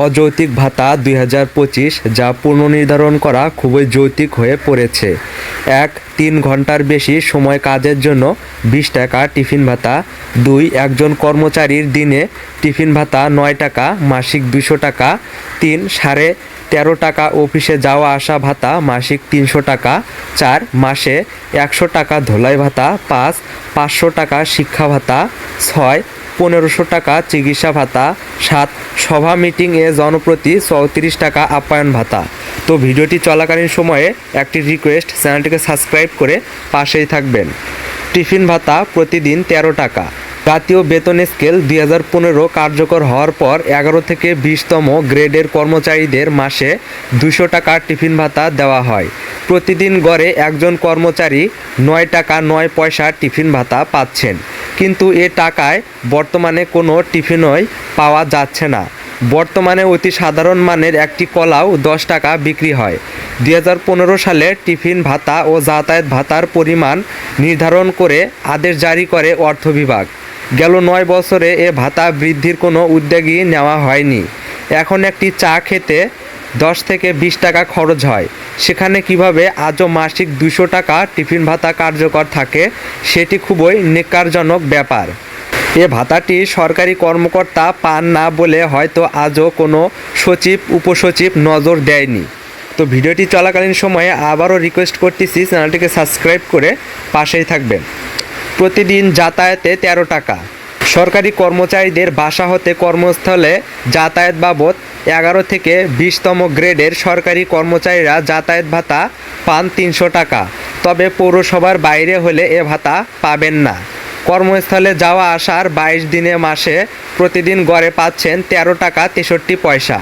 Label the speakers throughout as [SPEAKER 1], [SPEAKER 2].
[SPEAKER 1] অযৌক্তিক ভাতা ২০২৫ যা পুনর্নির্ধারণ করা খুবই যৌক্তিক হয়ে পড়েছে। ৩ ঘন্টার বেশি সময় কাজের জন্য ২০ টাকা টিফিন ভাতা। ২ একজন কর্মচারীর দিনে টিফিন ভাতা ৯ টাকা, মাসিক ২০০ টাকা। ৩ 13.৫ টাকা অফিসে যাওয়া আসা ভাতা, মাসিক ৩০০ টাকা। ৪ মাসে ১০০ টাকা ধোলাই ভাতা। ৫ ৫০০ টাকা শিক্ষা ভাতা। ৬ ১৫০০ টাকা চিকিৎসা ভাতা। ৭ সভা মিটিং এ জনপ্রতি ৩৪ টাকা আপ্যায়ন ভাতা। তো ভিডিওটি চলাকালীন সময়ে একটি রিকোয়েস্ট, চ্যানেলটিকে সাবস্ক্রাইব করে পাশেই থাকবেন। টিফিন ভাতা প্রতিদিন ১৩ টাকা। জাতীয় বেতন স্কেল ২০১৫ কার্যকর হওয়ার পর ১১ থেকে ২০তম গ্রেডের কর্মচারীদের মাসে ২০০ টাকা টিফিন ভাতা দেওয়া হয়। প্রতিদিন গড়ে একজন কর্মচারী ৯ টাকা ৯ পয়সা টিফিন ভাতা পাচ্ছেন, কিন্তু এ টাকায় বর্তমানে কোনো টিফিনই পাওয়া যাচ্ছে না। বর্তমানে অতি সাধারণ মানের একটি কলাও ১০ টাকা বিক্রি হয়। ২০১৫ সালে টিফিন ভাতা ও যাতায়াত ভাতার পরিমাণ নির্ধারণ করে আদেশ জারি করে অর্থ বিভাগ। গেল ৯ বছরে এ ভাতা বৃদ্ধির কোনো উদ্যোগই নেওয়া হয়নি। এখন একটি চা খেতে ১০ থেকে ২০ টাকা খরচ হয়, সেখানে কিভাবে আজও মাসিক ২০০ টাকা টিফিন ভাতা কার্যকর থাকে, সেটি খুবই ন্যক্কারজনক ব্যাপার। এ ভাতাটি সরকারি কর্মকর্তা পান না বলে হয়তো আজও কোনো সচিব উপসচিব নজর দেয়নি। তো ভিডিওটি চলাকালীন সময়ে আবারও রিকোয়েস্ট করতেছি, চ্যানেলটিকে সাবস্ক্রাইব করে পাশেই থাকবেন। প্রতিদিন যাতায়াতে ১৩ টাকা। সরকারি কর্মচারীদের বাসা হতে কর্মস্থলে যাতায়াত বাবদ ১১ থেকে ২০তম গ্রেডের সরকারি কর্মচারীরা যাতায়াত ভাতা পান ৩০০ টাকা। তবে পৌরসভার বাইরে হলে এ ভাতা পাবেন না। কর্মস্থলে যাওয়া আসার ২২ দিনে মাসে প্রতিদিন গড়ে পাচ্ছেন ১৩ টাকা ৬৩ পয়সা।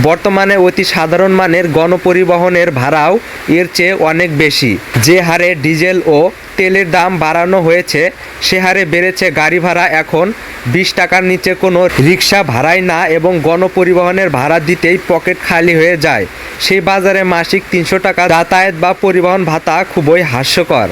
[SPEAKER 1] বর্তমানে অতি সাধারণ মানের গণপরিবহনের ভাড়াও এর চেয়ে অনেক বেশি। যে হারে ডিজেল ও তেলের দাম বাড়ানো হয়েছে, সে হারে বেড়েছে গাড়ি ভাড়া। এখন ২০ টাকার নিচে কোনো রিক্সা ভাড়াই না এবং গণপরিবহনের ভাড়া দিতেই পকেট খালি হয়ে যায়। সেই বাজারে মাসিক ৩০০ টাকা যাতায়াত বা পরিবহন ভাতা খুবই হাস্যকর।